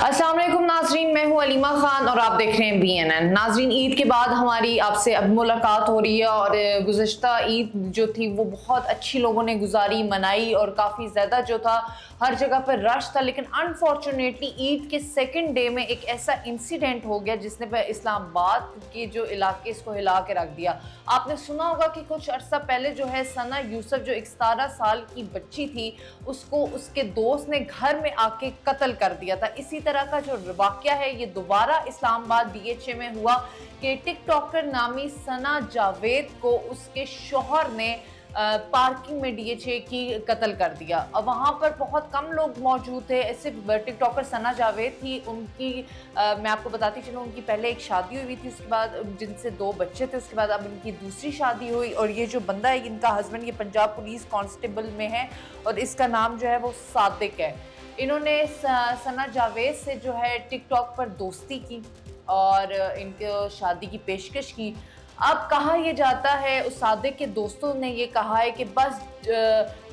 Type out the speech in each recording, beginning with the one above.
अस्सलाम वालेकुम नाजरीन, मैं हूं अलीमा खान और आप देख रहे हैं BNN। नाजरीन, ईद के बाद हमारी आपसे अब मुलाकात हो रही है और गुज़श्ता ईद जो थी वो बहुत अच्छी लोगों ने गुजारी, मनाई और काफ़ी ज़्यादा जो था हर जगह पर रश था। लेकिन अनफॉर्चुनेटली ईद के सेकंड डे में एक ऐसा इंसिडेंट हो गया जिसने इस्लामाबाद के जो इलाके इसको हिला के रख दिया। आपने सुना होगा कि कुछ अर्सा पहले जो है सना यूसुफ जो एक 17 साल की बच्ची थी उसको उसके दोस्त ने घर में आके कत्ल कर दिया था। इसी तरह का जो वाकया है ये दोबारा इस्लामाबाद DHA में हुआ कि टिकटॉकर नामी सना जावेद को उसके शौहर ने पार्किंग में DHA की कत्ल कर दिया। अब वहाँ पर बहुत कम लोग मौजूद थे। सिर्फ टिकटॉकर सना जावेद थी। उनकी मैं आपको बताती चलूँ, उनकी पहले एक शादी हुई थी, उसके बाद जिनसे 2 बच्चे थे, उसके बाद अब इनकी दूसरी शादी हुई। और ये जो बंदा है इनका हस्बैंड, ये पंजाब पुलिस कांस्टेबल में है और इसका नाम जो है वो सादिक है। इन्होंने सना जावेद से जो है टिकटॉक पर दोस्ती की और इनको शादी की पेशकश की। अब कहा यह जाता है, उस सादिक के दोस्तों ने ये कहा है कि बस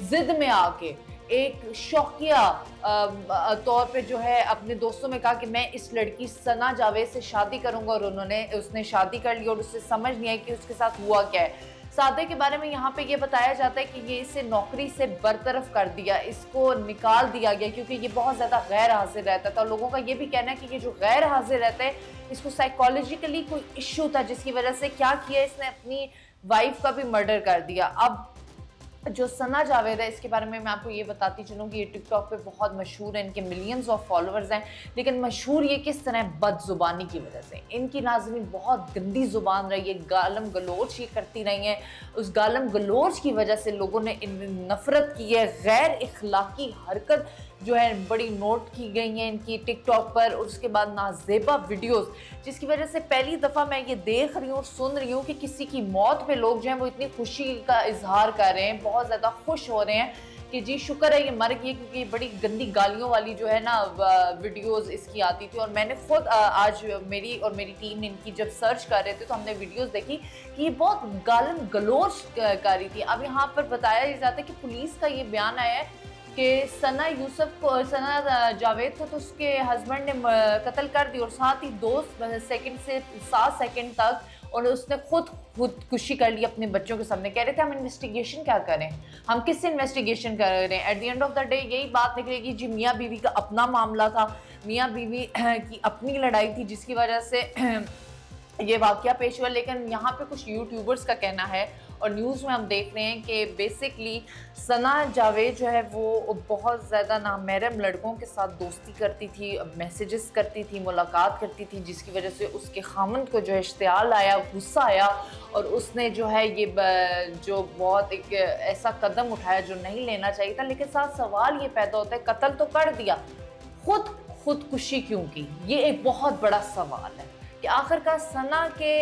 जिद में आके एक शौकिया तौर पे जो है अपने दोस्तों में कहा कि मैं इस लड़की सना जावेद से शादी करूंगा और उसने शादी कर ली और उससे समझ नहीं आई कि उसके साथ हुआ क्या है। सादिक के बारे में यहाँ पे ये बताया जाता है कि ये इसे नौकरी से बरतरफ कर दिया, इसको निकाल दिया गया क्योंकि ये बहुत ज़्यादा गैर हाजिर रहता था। लोगों का ये भी कहना है कि ये जो गैर हाजिर रहता है इसको साइकोलॉजिकली कोई इश्यू था जिसकी वजह से क्या किया, इसने अपनी वाइफ का भी मर्डर कर दिया। अब जो सना जावेद है इसके बारे में मैं आपको ये बताती चलूँ कि ये टिकटॉक पे बहुत मशहूर है, इनके मिलियंस ऑफ फॉलोअर्स हैं। लेकिन मशहूर ये किस तरह बदजुबानी की वजह से। इनकी नाज़रीन बहुत गंदी ज़ुबान रही है, गालम गलोच ये करती रही हैं। उस गालम गलोच की वजह से लोगों ने इन नफ़रत की है। गैर इखलाकी हरकत जो है बड़ी नोट की गई हैं इनकी टिकटॉक पर। और उसके बाद नाजेबा वीडियोस जिसकी वजह से पहली दफ़ा मैं ये देख रही हूँ और सुन रही हूँ कि किसी की मौत पे लोग जो हैं वो इतनी खुशी का इजहार कर रहे हैं, बहुत ज़्यादा खुश हो रहे हैं कि जी शुक्र है ये मर गई, क्योंकि बड़ी गंदी गालियों वाली जो है ना वीडियोस इसकी आती थी। और मैंने खुद आज मेरी और मेरी टीम इनकी जब सर्च कर रहे थे तो हमने वीडियोस देखी कि ये बहुत गालन गलोच कर रही थी। अब यहाँ पर बताया जाता है कि पुलिस का ये बयान आया है कि सना जावेद को तो उसके हस्बैंड ने कत्ल कर दी और साथ ही 2 सेकंड से 7 सेकंड तक और उसने खुदकुशी कर ली अपने बच्चों के सामने। कह रहे थे हम इन्वेस्टिगेशन क्या करें, हम किससे इन्वेस्टिगेशन कर रहे हैं। At the end of the day यही बात निकलेगी जी मियाँ बीवी का अपना मामला था, मियाँ बीवी की अपनी लड़ाई थी जिसकी वजह से ये वाकया पेश हुआ। लेकिन यहाँ पे कुछ यूट्यूबर्स का कहना है और न्यूज़ में हम देख रहे हैं कि बेसिकली सना जावेद जो है वो बहुत ज़्यादा नामहरम लड़कों के साथ दोस्ती करती थी, मैसेजेस करती थी, मुलाकात करती थी, जिसकी वजह से उसके खामन को जो है इश्तियाल आया, गुस्सा आया और उसने जो है ये जो बहुत एक ऐसा कदम उठाया जो नहीं लेना चाहिए था। लेकिन साथ सवाल ये पैदा होता है, कत्ल तो कर दिया, खुदकुशी क्यों की? ये एक बहुत बड़ा सवाल है कि आखिरकार सना के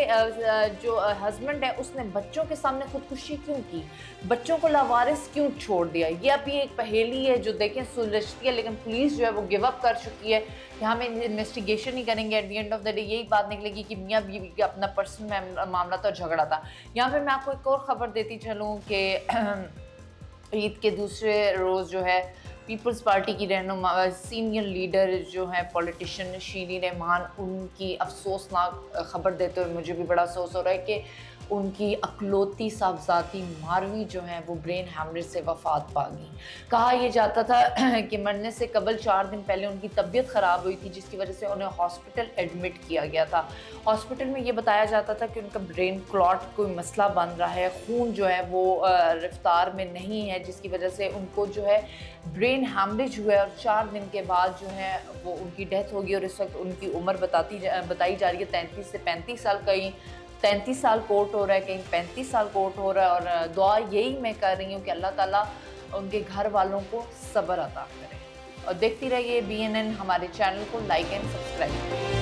जो हस्बैंड है उसने बच्चों के सामने खुदकुशी क्यों की, बच्चों को लावारिस क्यों छोड़ दिया। ये अभी एक पहेली है जो देखें सुलझती है, लेकिन पुलिस जो है वो गिव अप कर चुकी है कि हम इन्वेस्टिगेशन ही करेंगे। At the end of the day यही बात निकलेगी कि मियाँ बीवी का अपना पर्सनल मामला तो झगड़ा था। यहाँ पे मैं आपको एक और ख़बर देती चलूँ कि ईद के दूसरे रोज़ जो है पीपल्स पार्टी की रहनुमा सीनियर लीडर जो है पॉलिटिशियन शीरीन रहमान, उनकी अफसोसनाक ख़बर देते हुए मुझे भी बड़ा अफसोस हो रहा है कि उनकी अकलौती साहबजादी मारवी जो है वो ब्रेन हैमरेज से वफ़ात पा गई। कहा यह जाता था कि मरने से कबल 4 दिन पहले उनकी तबीयत ख़राब हुई थी जिसकी वजह से उन्हें हॉस्पिटल एडमिट किया गया था। हॉस्पिटल में ये बताया जाता था कि उनका ब्रेन क्लॉट कोई मसला बन रहा है, खून जो है वो रफ्तार में नहीं है जिसकी वजह से उनको जो है ब्रेन हैमरेज हुआ है और 4 दिन के बाद जो है वो उनकी डेथ होगी। और इस वक्त उनकी उम्र बताई जा रही है 33 से 35 साल, कहीं 33 साल कोर्ट हो रहा है, कहीं 35 साल कोर्ट हो रहा है। और दुआ यही मैं कर रही हूँ कि अल्लाह ताला उनके घर वालों को सब्र अता करे। और देखती रहिए BNN, हमारे चैनल को लाइक एंड सब्सक्राइब करें।